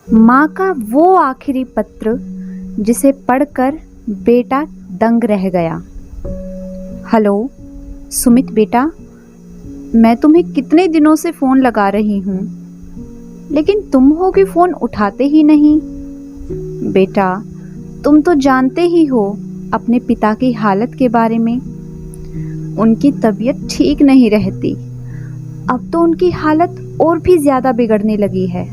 माँ का वो आखिरी पत्र जिसे पढ़कर बेटा दंग रह गया। हेलो सुमित बेटा, मैं तुम्हें कितने दिनों से फ़ोन लगा रही हूँ, लेकिन तुम हो कि फ़ोन उठाते ही नहीं। बेटा, तुम तो जानते ही हो अपने पिता की हालत के बारे में। उनकी तबीयत ठीक नहीं रहती। अब तो उनकी हालत और भी ज़्यादा बिगड़ने लगी है।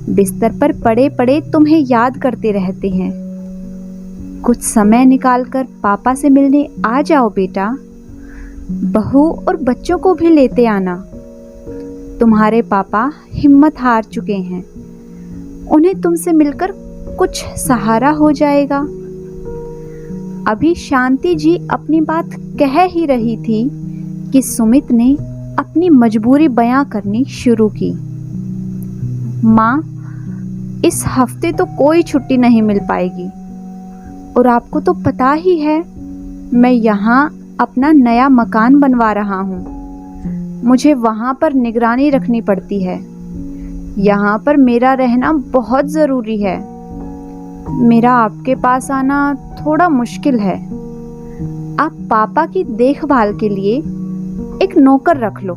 बिस्तर पर पड़े पड़े तुम्हें याद करते रहते हैं। कुछ समय निकालकर पापा से मिलने आ जाओ बेटा। बहू और बच्चों को भी लेते आना। तुम्हारे पापा हिम्मत हार चुके हैं। उन्हें तुमसे मिलकर कुछ सहारा हो जाएगा। अभी शांति जी अपनी बात कह ही रही थी कि सुमित ने अपनी मजबूरी बयां करनी शुरू की। माँ, इस हफ्ते तो कोई छुट्टी नहीं मिल पाएगी, और आपको तो पता ही है मैं यहाँ अपना नया मकान बनवा रहा हूँ। मुझे वहाँ पर निगरानी रखनी पड़ती है। यहाँ पर मेरा रहना बहुत ज़रूरी है। मेरा आपके पास आना थोड़ा मुश्किल है। आप पापा की देखभाल के लिए एक नौकर रख लो।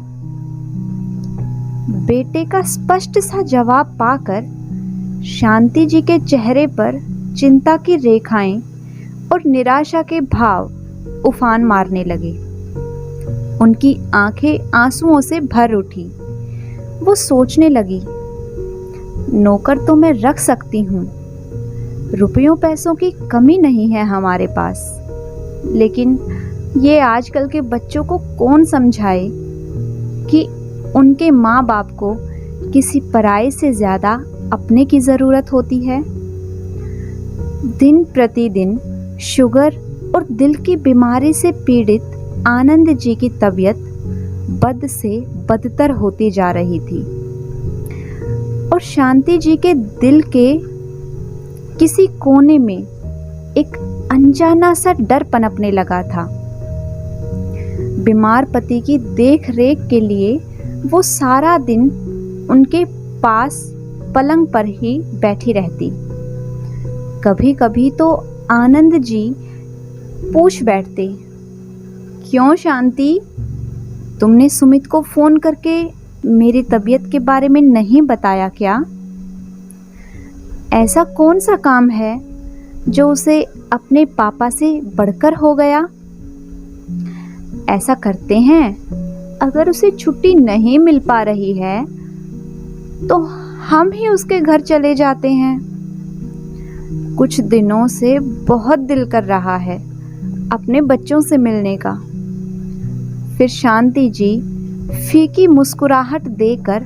बेटे का स्पष्ट सा जवाब पाकर शांति जी के चेहरे पर चिंता की रेखाएं और निराशा के भाव उफान मारने लगे। उनकी आंखें आंसुओं से भर उठी। वो सोचने लगी, नौकर तो मैं रख सकती हूँ, रुपयों पैसों की कमी नहीं है हमारे पास, लेकिन ये आजकल के बच्चों को कौन समझाए कि उनके माँ बाप को किसी पराये से ज़्यादा अपने की ज़रूरत होती है। दिन प्रतिदिन शुगर और दिल की बीमारी से पीड़ित आनंद जी की तबीयत बद से बदतर होती जा रही थी, और शांति जी के दिल के किसी कोने में एक अनजाना सा डर पनपने लगा था। बीमार पति की देख रेख के लिए वो सारा दिन उनके पास पलंग पर ही बैठी रहती। कभी कभी तो आनंद जी पूछ बैठते, क्यों शांति, तुमने सुमित को फ़ोन करके मेरी तबीयत के बारे में नहीं बताया क्या? ऐसा कौन सा काम है जो उसे अपने पापा से बढ़कर हो गया? ऐसा करते हैं, अगर उसे छुट्टी नहीं मिल पा रही है तो हम ही उसके घर चले जाते हैं। कुछ दिनों से बहुत दिल कर रहा है अपने बच्चों से मिलने का। फिर शांति जी फीकी मुस्कुराहट देकर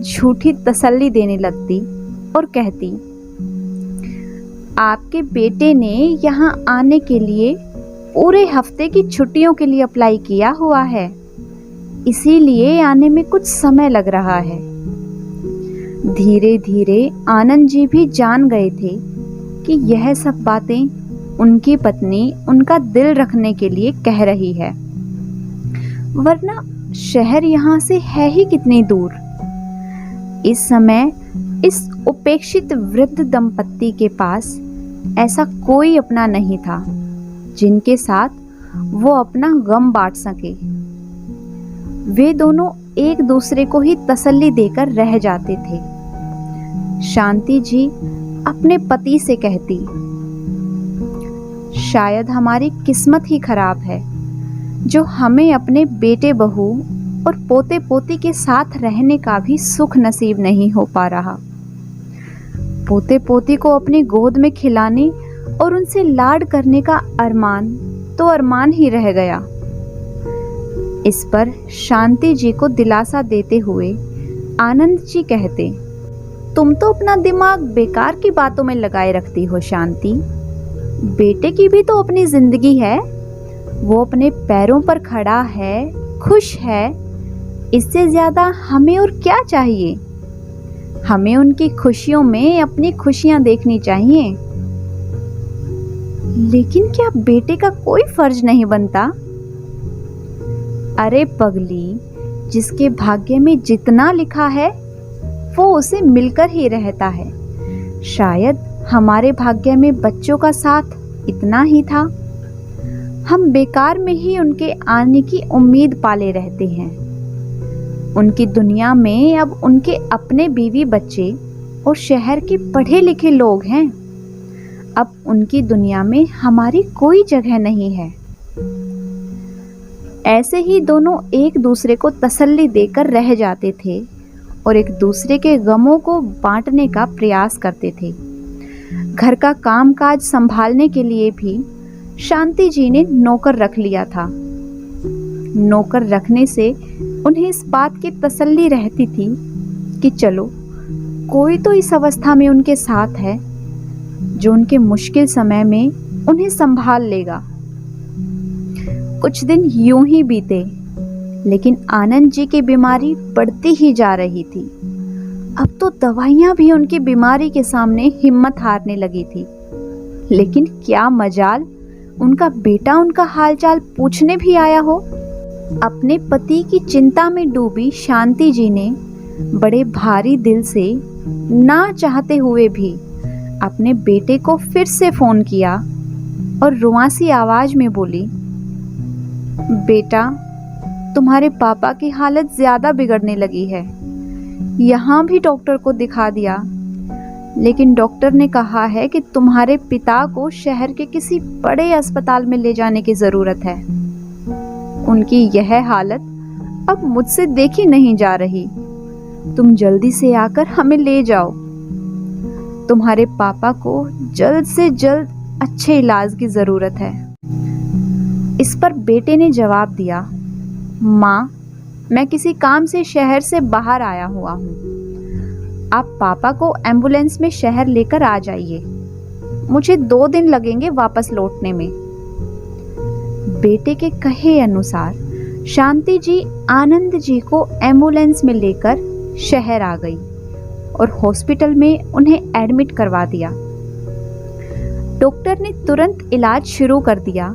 झूठी तसल्ली देने लगती और कहती, आपके बेटे ने यहाँ आने के लिए पूरे हफ्ते की छुट्टियों के लिए अप्लाई किया हुआ है, इसीलिए आने में कुछ समय लग रहा है। धीरे धीरे आनंद जी भी जान गए थे कि यह सब बातें उनकी पत्नी उनका दिल रखने के लिए कह रही है, वरना शहर यहाँ से है ही कितनी दूर। इस समय इस उपेक्षित वृद्ध दंपत्ति के पास ऐसा कोई अपना नहीं था जिनके साथ वो अपना गम बांट सके। वे दोनों एक दूसरे को ही तसल्ली देकर रह जाते थे। शांति जी अपने पति से कहती, शायद हमारी किस्मत ही खराब है जो हमें अपने बेटे बहू और पोते पोती के साथ रहने का भी सुख नसीब नहीं हो पा रहा। पोते पोती को अपनी गोद में खिलाने और उनसे लाड करने का अरमान तो अरमान ही रह गया। इस पर शांति जी को दिलासा देते हुए आनंद जी कहते, तुम तो अपना दिमाग बेकार की बातों में लगाए रखती हो शांति। बेटे की भी तो अपनी जिंदगी है, वो अपने पैरों पर खड़ा है, खुश है। इससे ज्यादा हमें और क्या चाहिए? हमें उनकी खुशियों में अपनी खुशियां देखनी चाहिए। लेकिन क्या बेटे का कोई फर्ज नहीं बनता? अरे पगली, जिसके भाग्य में जितना लिखा है वो उसे मिलकर ही रहता है। शायद हमारे भाग्य में बच्चों का साथ इतना ही था। हम बेकार में ही उनके आने की उम्मीद पाले रहते हैं। उनकी दुनिया में अब उनके अपने बीवी बच्चे और शहर के पढ़े लिखे लोग हैं। अब उनकी दुनिया में हमारी कोई जगह नहीं है। ऐसे ही दोनों एक दूसरे को तसल्ली देकर रह जाते थे और एक दूसरे के गमों को बांटने का प्रयास करते थे। घर का कामकाज संभालने के लिए भी शांति जी ने नौकर रख लिया था। नौकर रखने से उन्हें इस बात की तसल्ली रहती थी कि चलो कोई तो इस अवस्था में उनके साथ है जो उनके मुश्किल समय में उन्हें संभाल लेगा। कुछ दिन यूं ही बीते, लेकिन आनंद जी की बीमारी बढ़ती ही जा रही थी। अब तो दवाइयां भी उनकी बीमारी के सामने हिम्मत हारने लगी थी। लेकिन क्या मजाल, उनका बेटा उनका हालचाल पूछने भी आया हो। अपने पति की चिंता में डूबी शांति जी ने बड़े भारी दिल से, ना चाहते हुए भी, अपने बेटे को फिर से फोन किया और रुआंसी आवाज में बोली, बेटा, तुम्हारे पापा की हालत ज्यादा बिगड़ने लगी है। यहाँ भी डॉक्टर को दिखा दिया, लेकिन डॉक्टर ने कहा है कि तुम्हारे पिता को शहर के किसी बड़े अस्पताल में ले जाने की जरूरत है। उनकी यह हालत अब मुझसे देखी नहीं जा रही। तुम जल्दी से आकर हमें ले जाओ। तुम्हारे पापा को जल्द से जल्द अच्छे इलाज की जरूरत है। इस पर बेटे ने जवाब दिया, माँ, मैं किसी काम से शहर से बाहर आया हुआ हूँ। आप पापा को एम्बुलेंस में शहर लेकर आ जाइए। मुझे 2 दिन लगेंगे वापस लौटने में। बेटे के कहे अनुसार शांति जी आनंद जी को एम्बुलेंस में लेकर शहर आ गई और हॉस्पिटल में उन्हें एडमिट करवा दिया। डॉक्टर ने तुरंत इलाज शुरू कर दिया,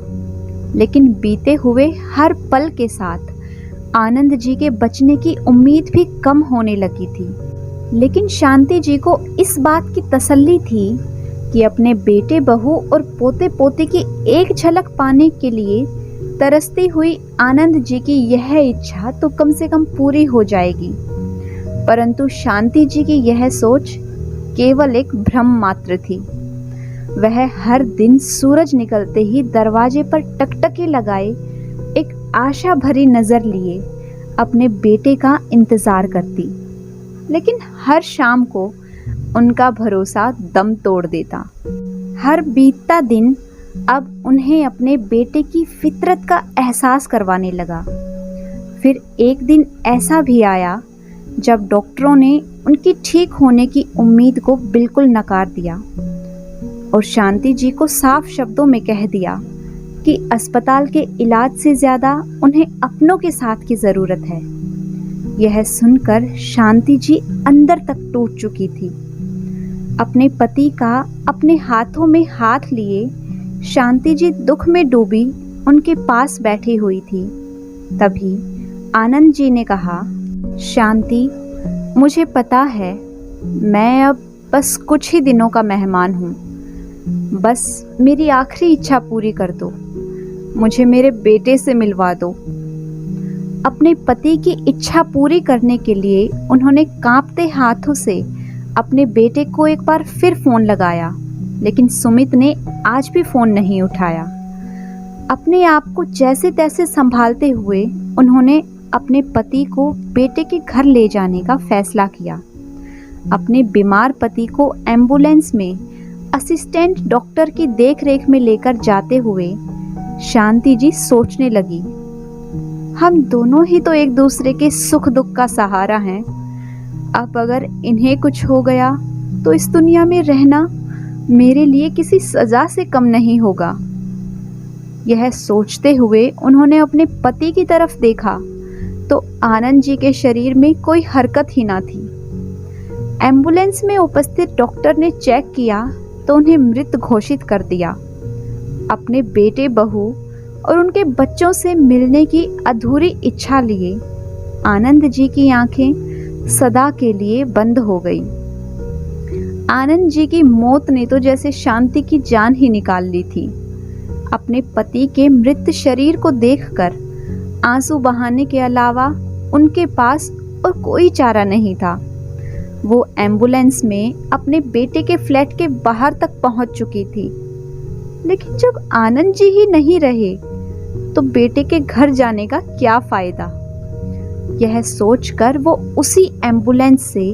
लेकिन बीते हुए हर पल के साथ आनंद जी के बचने की उम्मीद भी कम होने लगी थी। लेकिन शांति जी को इस बात की तसल्ली थी कि अपने बेटे बहू और पोते पोते की एक झलक पाने के लिए तरसती हुई आनंद जी की यह इच्छा तो कम से कम पूरी हो जाएगी। परंतु शांति जी की यह सोच केवल एक भ्रम मात्र थी। वह हर दिन सूरज निकलते ही दरवाजे पर टकटकी लगाए एक आशा भरी नजर लिए अपने बेटे का इंतजार करती, लेकिन हर शाम को उनका भरोसा दम तोड़ देता। हर बीतता दिन अब उन्हें अपने बेटे की फितरत का एहसास करवाने लगा। फिर एक दिन ऐसा भी आया जब डॉक्टरों ने उनकी ठीक होने की उम्मीद को बिल्कुल नकार दिया और शांति जी को साफ शब्दों में कह दिया कि अस्पताल के इलाज से ज्यादा उन्हें अपनों के साथ की जरूरत है। यह सुनकर शांति जी अंदर तक टूट चुकी थी। अपने पति का अपने हाथों में हाथ लिए शांति जी दुख में डूबी उनके पास बैठी हुई थी। तभी आनंद जी ने कहा, शांति, मुझे पता है मैं अब बस कुछ ही दिनों का मेहमान हूँ। बस मेरी आखिरी इच्छा पूरी कर दो, मुझे मेरे बेटे से मिलवा दो। अपने पति की इच्छा पूरी करने के लिए उन्होंने कांपते हाथों से अपने बेटे को एक बार फिर फोन लगाया, लेकिन सुमित ने आज भी फोन नहीं उठाया। अपने आप को जैसे तैसे संभालते हुए उन्होंने अपने पति को बेटे के घर ले जाने का फैसला किया। अपने बीमार पति को एम्बुलेंस में असिस्टेंट डॉक्टर की देखरेख में लेकर जाते हुए शांति जी सोचने लगी, हम दोनों ही तो एक दूसरे के सुख दुख का सहारा हैं। अब अगर इन्हें कुछ हो गया तो इस दुनिया में रहना मेरे लिए किसी सजा से कम नहीं होगा। यह सोचते हुए उन्होंने अपने पति की तरफ देखा तो आनंद जी के शरीर में कोई हरकत ही ना थी। एम्बुलेंस में उपस्थित डॉक्टर ने चेक किया तो उन्हें मृत घोषित कर दिया। अपने बेटे बहू और उनके बच्चों से मिलने की अधूरी इच्छा लिए आनंद जी की आंखें सदा के लिए बंद हो गई। आनंद जी की मौत ने तो जैसे शांति की जान ही निकाल ली थी। अपने पति के मृत शरीर को देखकर आंसू बहाने के अलावा उनके पास और कोई चारा नहीं था। वो एम्बुलेंस में अपने बेटे के फ्लैट के बाहर तक पहुंच चुकी थी, लेकिन जब आनंद जी ही नहीं रहे तो बेटे के घर जाने का क्या फायदा। यह सोचकर वो उसी एम्बुलेंस से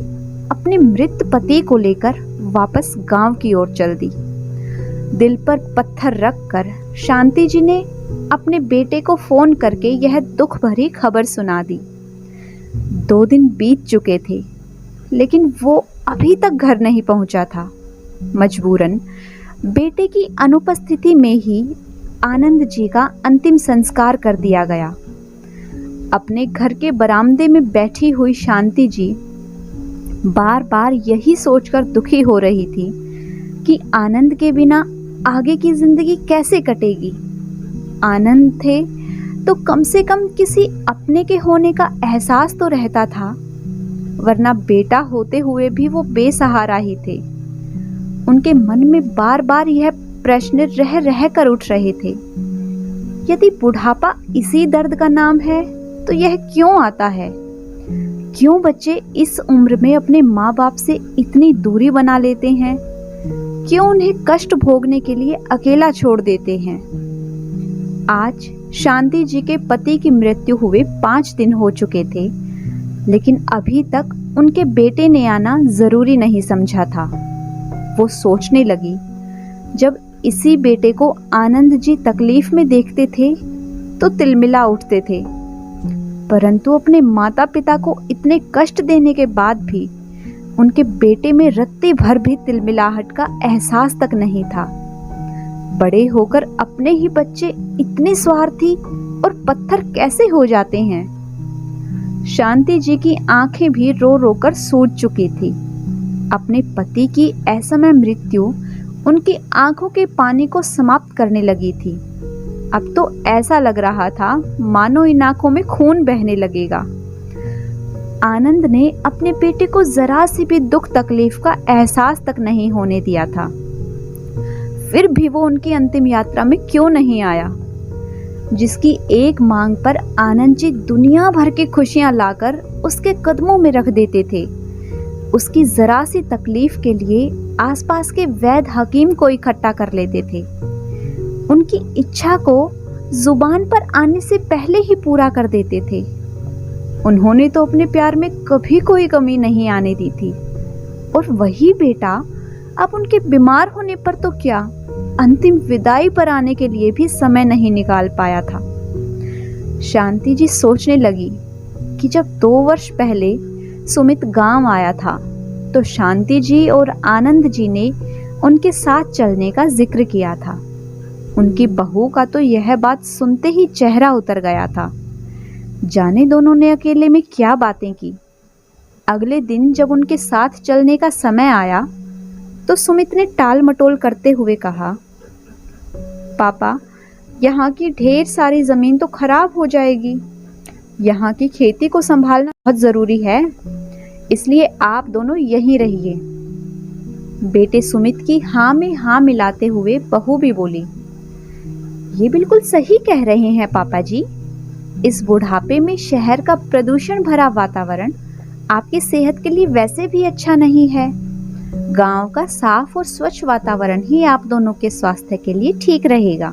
अपने मृत पति को लेकर वापस गांव की ओर चल दी। दिल पर पत्थर रखकर शांति जी ने अपने बेटे को फोन करके यह दुख भरी खबर सुना दी। 2 दिन बीत चुके थे, लेकिन वो अभी तक घर नहीं पहुंचा था। मजबूरन बेटे की अनुपस्थिति में ही आनंद जी का अंतिम संस्कार कर दिया गया। अपने घर के बरामदे में बैठी हुई शांति जी बार बार यही सोचकर दुखी हो रही थी कि आनंद के बिना आगे की जिंदगी कैसे कटेगी। आनंद थे तो कम से कम किसी अपने के होने का एहसास तो रहता था, वरना बेटा होते हुए भी वो बेसहारा ही थे। उनके मन में बार बार यह प्रश्न रह रह कर उठ रहे थे, यदि बुढ़ापा इसी दर्द का नाम है तो यह क्यों आता है? क्यों बच्चे इस उम्र में अपने माँ बाप से इतनी दूरी बना लेते हैं? क्यों उन्हें कष्ट भोगने के लिए अकेला छोड़ देते हैं? आज शांति जी के पति की मृत्यु हुए 5 दिन हो चुके थे, लेकिन अभी तक उनके बेटे ने आना जरूरी नहीं समझा था। वो सोचने लगी, जब इसी बेटे को आनंद जी तकलीफ में देखते थे तो तिलमिला उठते थे, परंतु अपने माता पिता को इतने कष्ट देने के बाद भी उनके बेटे में रत्ती भर भी तिलमिलाहट का एहसास तक नहीं था। बड़े होकर अपने ही बच्चे इतने स्वार्थी और पत्थर कैसे हो जाते हैं? शांति जी की आंखें भी रो रो कर सूज चुकी थी। अपने पति की असमय मृत्यु उनकी आंखों के पानी को समाप्त करने लगी थी। अब तो ऐसा लग रहा था मानो इन आंखों में खून बहने लगेगा। आनंद ने अपने बेटे को जरा सी भी दुख तकलीफ का एहसास तक नहीं होने दिया था। फिर भी वो उनकी अंतिम यात्रा में क्यों नहीं आया, जिसकी एक मांग पर आनंद जी दुनिया भर की खुशियां लाकर उसके कदमों में रख देते थे। उसकी जरा सी तकलीफ के लिए आसपास के वैद्य हकीम को इकट्ठा कर लेते थे। उनकी इच्छा को जुबान पर आने से पहले ही पूरा कर देते थे। उन्होंने तो अपने प्यार में कभी कोई कमी नहीं आने दी थी। और वही बेटा अब उनके बीमार होने पर तो क्या, अंतिम विदाई पर आने के लिए भी समय नहीं निकाल पाया था। शांति जी सोचने लगी कि जब 2 वर्ष पहले सुमित गांव आया था तो शांति जी और आनंद जी ने उनके साथ चलने का जिक्र किया था। उनकी बहू का तो यह बात सुनते ही चेहरा उतर गया था। जाने दोनों ने अकेले में क्या बातें की। अगले दिन जब उनके साथ चलने का समय आया तो सुमित ने टाल मटोल करते हुए कहा, पापा, यहाँ की ढेर सारी जमीन तो खराब हो जाएगी। यहाँ की खेती को संभालना बहुत जरूरी है, इसलिए आप दोनों यहीं रहिए। बेटे सुमित की हाँ में हाँ मिलाते हुए बहू भी बोली, ये बिल्कुल सही कह रहे हैं पापा जी। इस बुढ़ापे में शहर का प्रदूषण भरा वातावरण आपकी सेहत के लिए वैसे भी अच्छा नहीं है। गांव का साफ और स्वच्छ वातावरण ही आप दोनों के स्वास्थ्य के लिए ठीक रहेगा।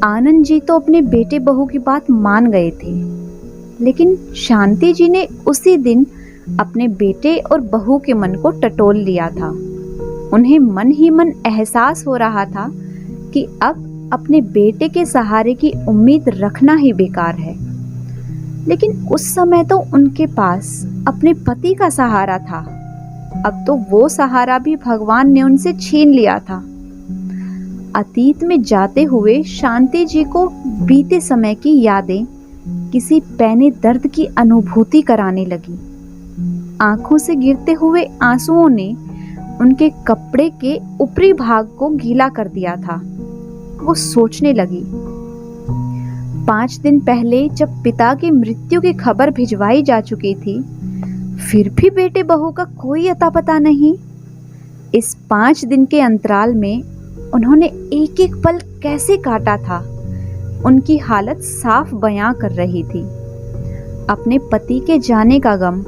आनंद जी तो अपने बेटे बहू की बात मान गए थे, लेकिन शांति जी ने उसी दिन अपने बेटे और बहू के मन को टटोल लिया था। उन्हें मन ही मन एहसास हो रहा था कि अब अपने बेटे के सहारे की उम्मीद रखना ही बेकार है। लेकिन उस समय तो उनके पास अपने पति का सहारा था। अब तो वो सहारा भी भगवान ने उनसे छीन लिया था। अतीत में जाते हुए शांति जी को बीते समय की यादें किसी पैने दर्द की अनुभूति कराने लगी। आंखों से गिरते हुए आंसुओं ने उनके कपड़े के ऊपरी भाग को गीला कर दिया था। वो सोचने लगी, 5 दिन पहले जब पिता की मृत्यु की खबर भिजवाई जा चुकी थी फिर भी बेटे बहू का कोई अता पता नहीं। इस 5 दिन के अंतराल में उन्होंने एक एक पल कैसे काटा था, उनकी हालत साफ बयां कर रही थी। अपने पति के जाने का गम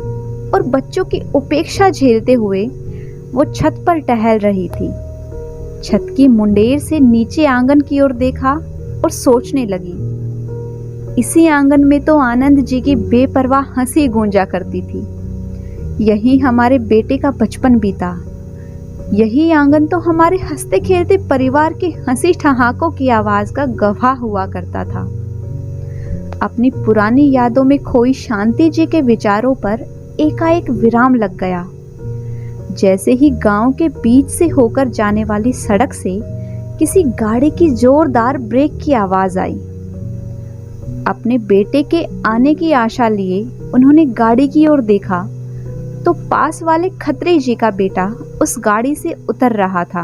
और बच्चों की उपेक्षा झेलते हुए वो छत पर टहल रही थी। छत की मुंडेर से नीचे आंगन की ओर देखा और सोचने लगी, इसी आंगन में तो आनंद जी की बेपरवाह हंसी गूंजा करती थी। यही हमारे बेटे का बचपन बीता। यही आंगन तो हमारे हंसते खेलते परिवार की हंसी ठहाकों की आवाज का गवाह हुआ करता था। अपनी पुरानी यादों में खोई शांति जी के विचारों पर एकाएक विराम लग गया। जैसे ही गांव के बीच से होकर जाने वाली सड़क से किसी गाड़ी की जोरदार ब्रेक की आवाज आई। अपने बेटे के आने की आशा लिए उन्होंने गाड़ी की ओर देखा तो पास वाले खत्री जी का बेटा उस गाड़ी से उतर रहा था।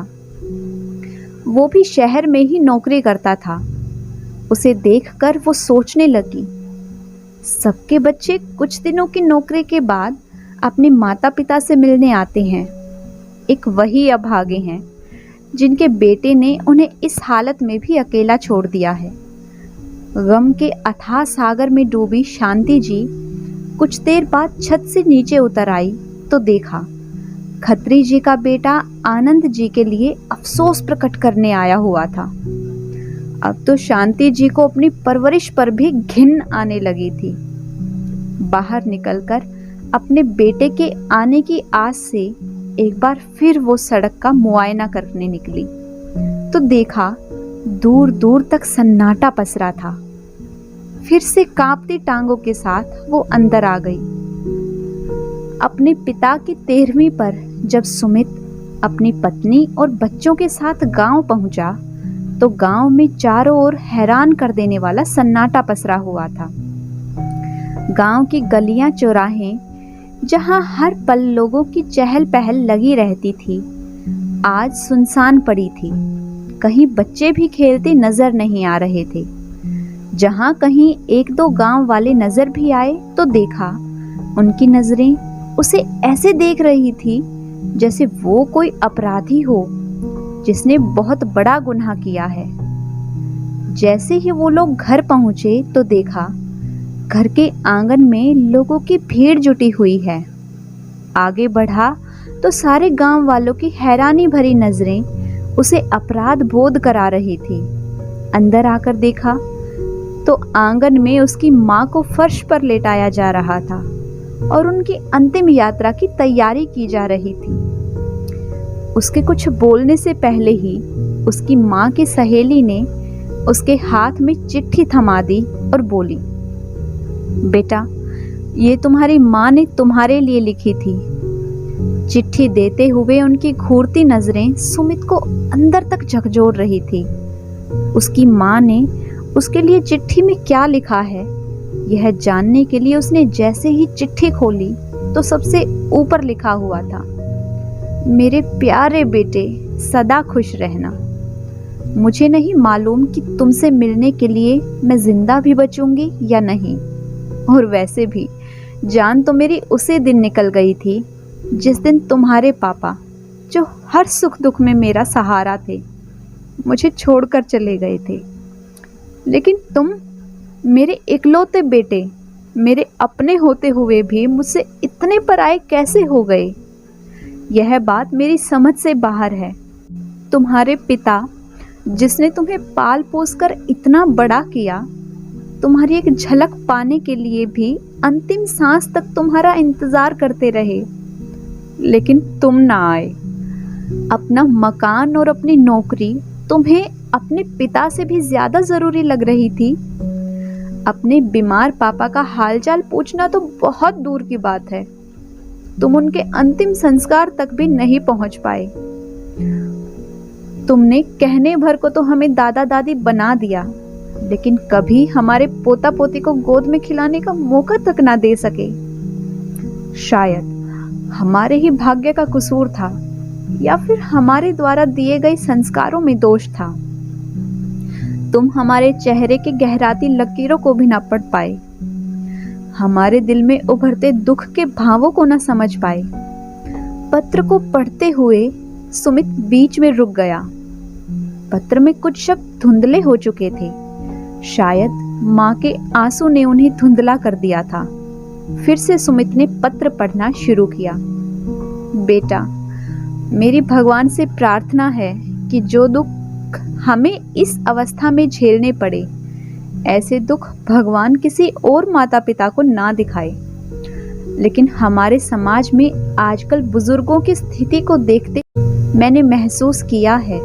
वो भी शहर में ही नौकरी करता था। उसे देखकर वो सोचने लगी, सबके बच्चे कुछ दिनों की नौकरी के बाद अपने माता पिता से मिलने आते हैं। एक वही अभागे हैं जिनके बेटे ने उन्हें इस हालत में भी अकेला छोड़ दिया है। गम के अथाह सागर में डूबी शांति जी कुछ देर बाद छत से नीचे उतर आई तो देखा खत्री जी का बेटा आनंद जी के लिए अफसोस प्रकट करने आया हुआ था। अब तो शांति जी को अपनी परवरिश पर भी घिन आने लगी थी। बाहर निकलकर अपने बेटे के आने की आस से एक बार फिर वो सड़क का मुआयना करने निकली तो देखा दूर दूर तक सन्नाटा पसरा था। फिर से कांपती टांगों के साथ वो अंदर आ गई। अपने पिता की 13वीं पर जब सुमित अपनी पत्नी और बच्चों के साथ गांव पहुंचा तो गांव में चारों ओर हैरान कर देने वाला सन्नाटा पसरा हुआ था। गांव की गलियां चौराहे जहां हर पल लोगों की चहल पहल लगी रहती थी, आज सुनसान पड़ी थी। कहीं बच्चे भी खेलते नजर नहीं आ रहे थे। जहां कहीं एक दो गांव वाले नजर भी आए तो देखा उनकी नजरें उसे ऐसे देख रही थी जैसे वो कोई अपराधी हो जिसने बहुत बड़ा गुनाह किया है। जैसे ही वो लोग घर पहुंचे तो देखा घर के आंगन में लोगों की भीड़ जुटी हुई है। आगे बढ़ा तो सारे गांव वालों की हैरानी भरी नजरें उसे अपराध बोध करा रही थी। अंदर आकर देखा तो आंगन में उसकी माँ को फर्श पर लेटाया जा रहा था और उनकी अंतिम यात्रा की तैयारी की जा रही थी। उसके कुछ बोलने से पहले ही उसकी माँ की सहेली ने उसके हाथ में चिट्ठी थमा दी और बोली, बेटा, ये तुम्हारी माँ ने तुम्हारे लिए लिखी थी। चिट्ठी देते हुए उनकी घूरती नजरें सुमित को अंदर तक झकझोर रही थी। उसकी माँ ने उसके लिए चिट्ठी में क्या लिखा है, यह जानने के लिए उसने जैसे ही चिट्ठी खोली तो सबसे ऊपर लिखा हुआ था, मेरे प्यारे बेटे, सदा खुश रहना। मुझे नहीं मालूम कि तुमसे मिलने के लिए मैं जिंदा भी बचूंगी या नहीं, और वैसे भी जान तो मेरी उसी दिन निकल गई थी जिस दिन तुम्हारे पापा, जो हर सुख दुख में मेरा सहारा थे, मुझे छोड़कर चले गए थे। लेकिन तुम मेरे इकलौते बेटे, मेरे अपने होते हुए भी मुझसे इतने पराए कैसे हो गए? यह बात मेरी समझ से बाहर है। तुम्हारे पिता, जिसने तुम्हें पाल पोस कर इतना बड़ा किया, तुम्हारी एक झलक पाने के लिए भी अंतिम सांस तक तुम्हारा इंतजार करते रहे, लेकिन तुम ना आए। अपना मकान और अपनी नौकरी तुम्हें अपने पिता से भी ज्यादा जरूरी लग रही थी। अपने बीमार पापा का हालचाल पूछना तो बहुत दूर की बात है, तुम उनके अंतिम संस्कार तक भी नहीं पहुंच पाए। तुमने कहने भर को तो हमें दादा दादी बना दिया, लेकिन कभी हमारे पोता पोती को गोद में खिलाने का मौका तक ना दे सके। शायद हमारे ही भाग्य का कसूर था, या फिर हमारे द्वारा दिए गए संस्कारों में दोष था। तुम हमारे चेहरे के गहराती लकीरों को भी ना पढ़ पाए। हमारे दिल में उभरते दुख के भावों को न समझ पाए। पत्र को पढ़ते हुए सुमित बीच में रुक गया। पत्र में कुछ शब्द धुंधले हो चुके थे। शायद माँ के आंसू ने उन्हें धुंधला कर दिया था। फिर से सुमित ने पत्र पढ़ना शुरू किया। बेटा, मेरी भगवान से प्रार्थना है कि जो दुख हमें इस अवस्था में झेलने पड़े, ऐसे दुख भगवान किसी और माता पिता को ना दिखाए। लेकिन हमारे समाज में आजकल बुजुर्गों की स्थिति को देखते मैंने महसूस किया है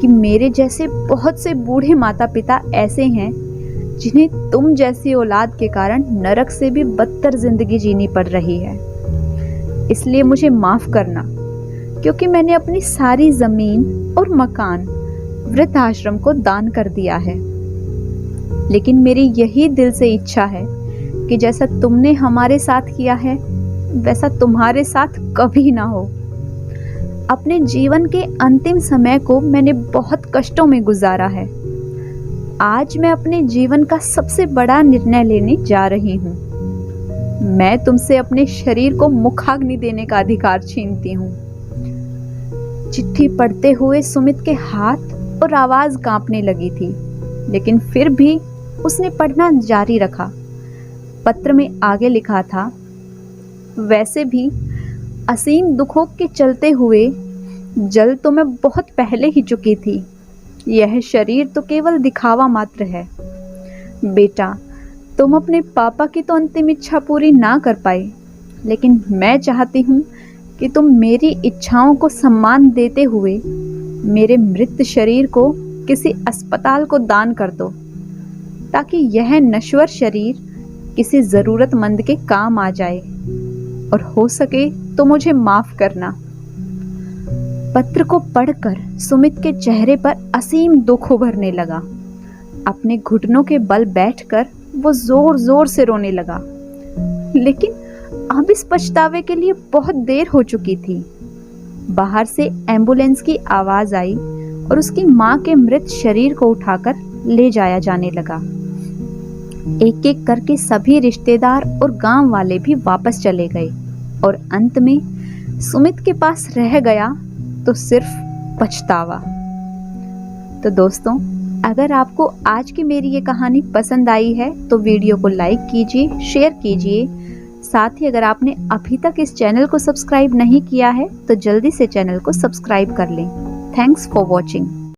कि मेरे जैसे बहुत से बूढ़े माता पिता ऐसे हैं जिन्हें तुम जैसी औलाद के कारण नरक से भी बदतर जिंदगी जीनी पड़ रही है। इसलिए मुझे माफ करना, क्योंकि मैंने अपनी सारी जमीन और मकान वृद्धाश्रम को दान कर दिया है। लेकिन मेरी यही दिल से इच्छा है कि जैसा तुमने हमारे साथ किया है वैसा तुम्हारे साथ कभी ना हो। अपने जीवन के अंतिम समय को मैंने बहुत कष्टों में गुजारा है। आज मैं अपने जीवन का सबसे बड़ा निर्णय लेने जा रही हूँ। मैं तुमसे अपने शरीर को मुखाग्नि देने का अधिकार छीनती हूँ। चिट्ठी पढ़ते हुए सुमित के हाथ और आवाज कांपने लगी थी, लेकिन फिर भी उसने पढ़ना जारी रखा। पत्र में आगे लिखा था, वैसे भी असीम दुखों के चलते हुए जल तो मैं बहुत पहले ही चुकी थी। यह शरीर तो केवल दिखावा मात्र है। बेटा, तुम अपने पापा की तो अंतिम इच्छा पूरी ना कर पाए, लेकिन मैं चाहती हूँ कि तुम मेरी इच्छाओं को सम्मान देते हुए मेरे मृत शरीर को किसी अस्पताल को दान कर दो, ताकि यह नश्वर शरीर किसी जरूरतमंद के काम आ जाए। और हो सके तो मुझे माफ करना। पत्र को पढ़कर सुमित के चेहरे पर असीम दुख उभरने लगा। अपने घुटनों के बल बैठकर वो जोर जोर से रोने लगा। लेकिन अब इस पछतावे के लिए बहुत देर हो चुकी थी। बाहर से एम्बुलेंस की आवाज आई और उसकी माँ के मृत शरीर को उठाकर ले जाया जाने लगा। एक एक करके सभी रिश्तेदार और गांव वाले भी वापस चले गए और अंत में सुमित के पास रह गया तो सिर्फ पछतावा। तो दोस्तों, अगर आपको आज की मेरी ये कहानी पसंद आई है तो वीडियो को लाइक कीजिए, शेयर कीजिए। साथ ही अगर आपने अभी तक इस चैनल को सब्सक्राइब नहीं किया है तो जल्दी से चैनल को सब्सक्राइब कर लें। Thanks for watching.